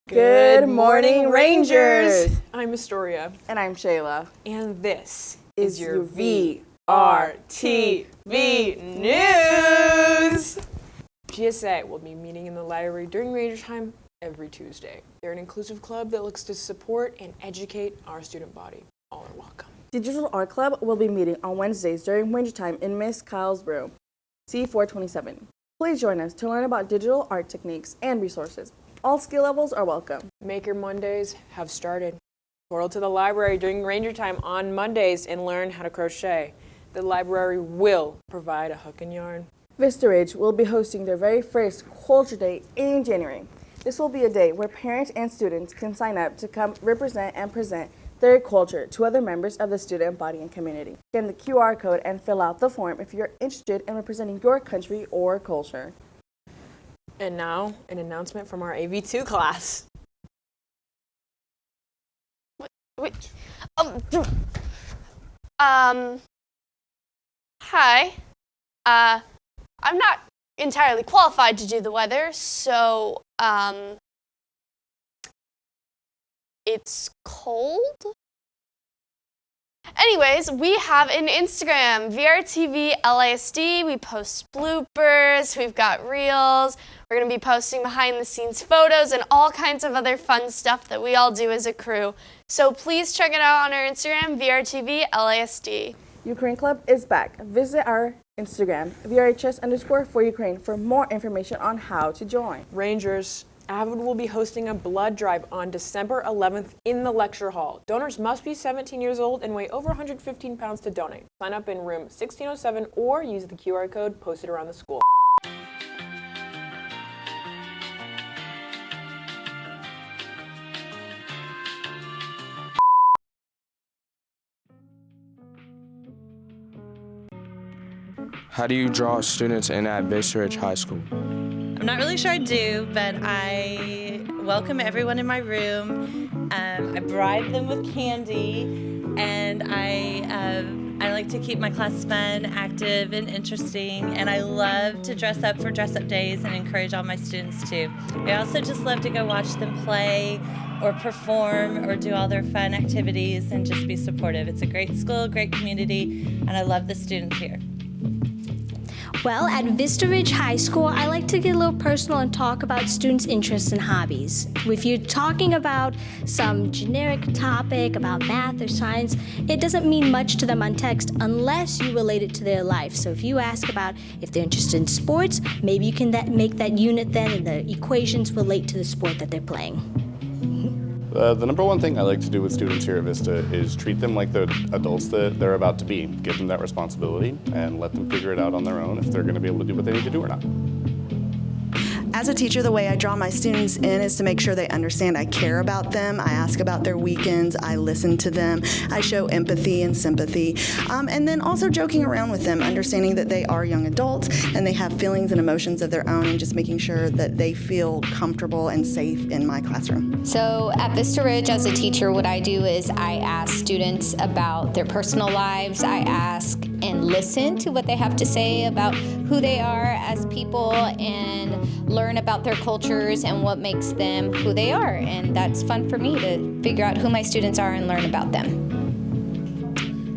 Good morning, Rangers! I'm Astoria. And I'm Shayla. And this is your VRTV News! GSA will be meeting in the library during Ranger Time every Tuesday. They're an inclusive club that looks to support and educate our student body. All are welcome. Digital Art Club will be meeting on Wednesdays during Ranger Time in Miss Kyle's room, C427. Please join us to learn about digital art techniques and resources. All skill levels are welcome. Maker Mondays have started. Portal to the library during Ranger Time on Mondays and learn how to crochet. The library will provide a hook and yarn. Vista Ridge will be hosting their very first Culture Day in January. This will be a day where parents and students can sign up to come represent and present their culture to other members of the student body and community. Scan the QR code and fill out the form if you're interested in representing your country or culture. And now, an announcement from our AV2 class. Wait. Hi. I'm not entirely qualified to do the weather, so, it's cold? Anyways, we have an Instagram, VRTV LASD. We post bloopers, we've got reels. We're going to be posting behind-the-scenes photos and all kinds of other fun stuff that we all do as a crew. So please check it out on our Instagram, VRTV LASD. Ukraine Club is back. Visit our Instagram, VRHS_for Ukraine, for more information on how to join. Rangers, Avid will be hosting a blood drive on December 11th in the lecture hall. Donors must be 17 years old and weigh over 115 pounds to donate. Sign up in room 1607 or use the QR code posted around the school. How do you draw students in at Vista Ridge High School? I'm not really sure I do, but I welcome everyone in my room. I bribe them with candy, and I like to keep my class fun, active, and interesting. And I love to dress up for dress-up days and encourage all my students to. I also just love to go watch them play or perform or do all their fun activities and just be supportive. It's a great school, great community, and I love the students here. Well, at Vista Ridge High School, I like to get a little personal and talk about students' interests and hobbies. If you're talking about some generic topic about math or science, it doesn't mean much to them on text unless you relate it to their life. So if you ask about if they're interested in sports, maybe you can make that unit then and the equations relate to the sport that they're playing. The number one thing I like to do with students here at Vista is treat them like the adults that they're about to be. Give them that responsibility and let them figure it out on their own if they're going to be able to do what they need to do or not. As a teacher, the way I draw my students in is to make sure they understand I care about them. I ask about their weekends. I listen to them. I show empathy and sympathy. And then also joking around with them, understanding that they are young adults and they have feelings and emotions of their own, and just making sure that they feel comfortable and safe in my classroom. So at Vista Ridge, as a teacher, what I do is I ask students about their personal lives. I ask and listen to what they have to say about who they are as people and learn about their cultures and what makes them who they are. And that's fun for me to figure out who my students are and learn about them.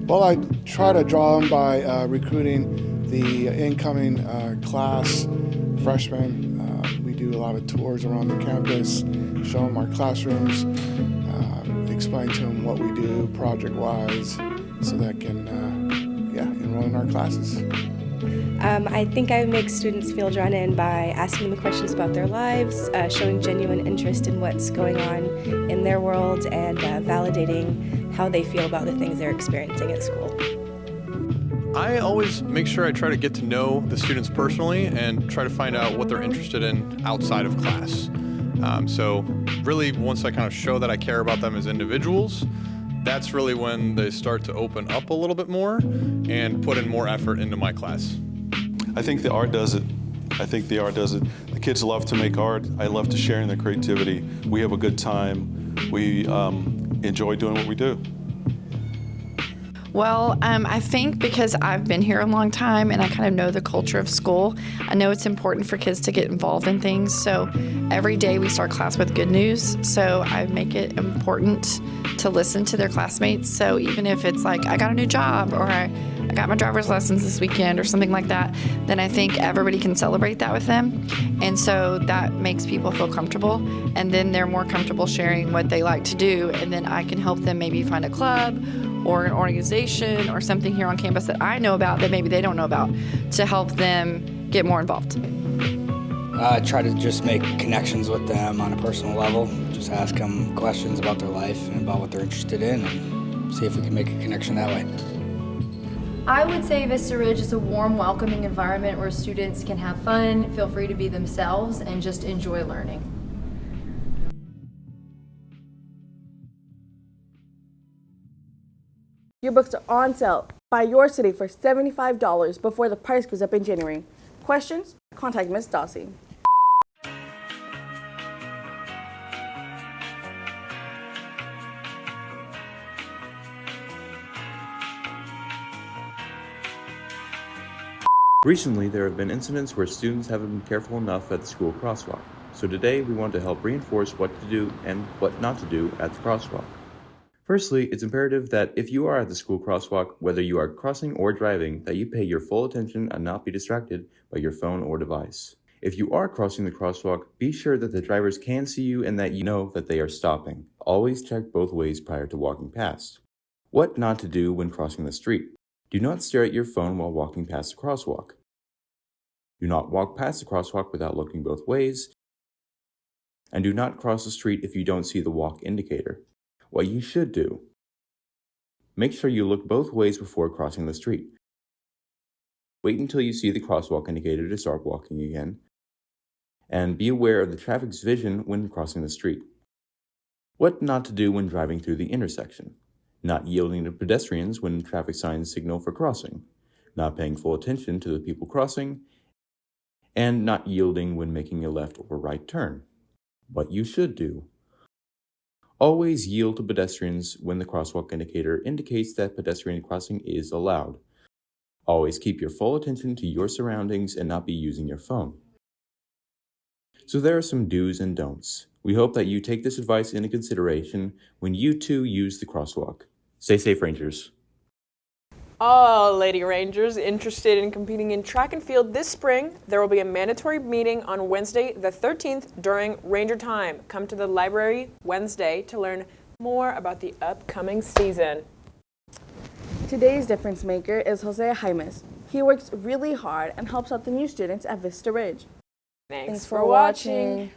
Well, I try to draw them by recruiting the incoming class, freshmen. We do a lot of tours around the campus, show them our classrooms, explain to them what we do project-wise so that can enroll in our classes. I think I make students feel drawn in by asking them questions about their lives, showing genuine interest in what's going on in their world, and validating how they feel about the things they're experiencing at school. I always make sure I try to get to know the students personally and try to find out what they're interested in outside of class. So really, once I kind of show that I care about them as individuals, that's really when they start to open up a little bit more and put in more effort into my class. I think the art does it. The kids love to make art. I love to share in their creativity. We have a good time. We enjoy doing what we do. Well, I think because I've been here a long time and I kind of know the culture of school, I know it's important for kids to get involved in things. So every day we start class with good news. So I make it important to listen to their classmates. So even if it's like, I got a new job or I got my driver's lessons this weekend or something like that, then I think everybody can celebrate that with them. And so that makes people feel comfortable. And then they're more comfortable sharing what they like to do. And then I can help them maybe find a club or an organization or something here on campus that I know about that maybe they don't know about to help them get more involved. I try to just make connections with them on a personal level, just ask them questions about their life and about what they're interested in and see if we can make a connection that way. I would say Vista Ridge is a warm, welcoming environment where students can have fun, feel free to be themselves, and just enjoy learning. Your books are on sale. Buy yours today for $75 before the price goes up in January. Questions? Contact Ms. Dossie. Recently, there have been incidents where students haven't been careful enough at the school crosswalk. So today, we want to help reinforce what to do and what not to do at the crosswalk. Firstly, it's imperative that if you are at the school crosswalk, whether you are crossing or driving, that you pay your full attention and not be distracted by your phone or device. If you are crossing the crosswalk, be sure that the drivers can see you and that you know that they are stopping. Always check both ways prior to walking past. What not to do when crossing the street. Do not stare at your phone while walking past the crosswalk. Do not walk past the crosswalk without looking both ways. And do not cross the street if you don't see the walk indicator. What you should do. Make sure you look both ways before crossing the street. Wait until you see the crosswalk indicator to start walking again. And be aware of the traffic's vision when crossing the street. What not to do when driving through the intersection. Not yielding to pedestrians when traffic signs signal for crossing. Not paying full attention to the people crossing. And not yielding when making a left or right turn. What you should do. Always yield to pedestrians when the crosswalk indicator indicates that pedestrian crossing is allowed. Always keep your full attention to your surroundings and not be using your phone. So there are some do's and don'ts. We hope that you take this advice into consideration when you too use the crosswalk. Stay safe, Rangers. All Lady Rangers interested in competing in track and field this spring, there will be a mandatory meeting on Wednesday the 13th during Ranger Time. Come to the library Wednesday to learn more about the upcoming season. Today's difference maker is Jose Jaimes. He works really hard and helps out the new students at Vista Ridge. Thanks for watching.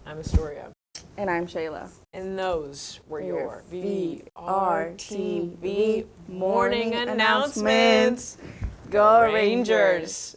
I'm Astoria. And I'm Shayla. And those were your VRTV morning announcements. Go Rangers!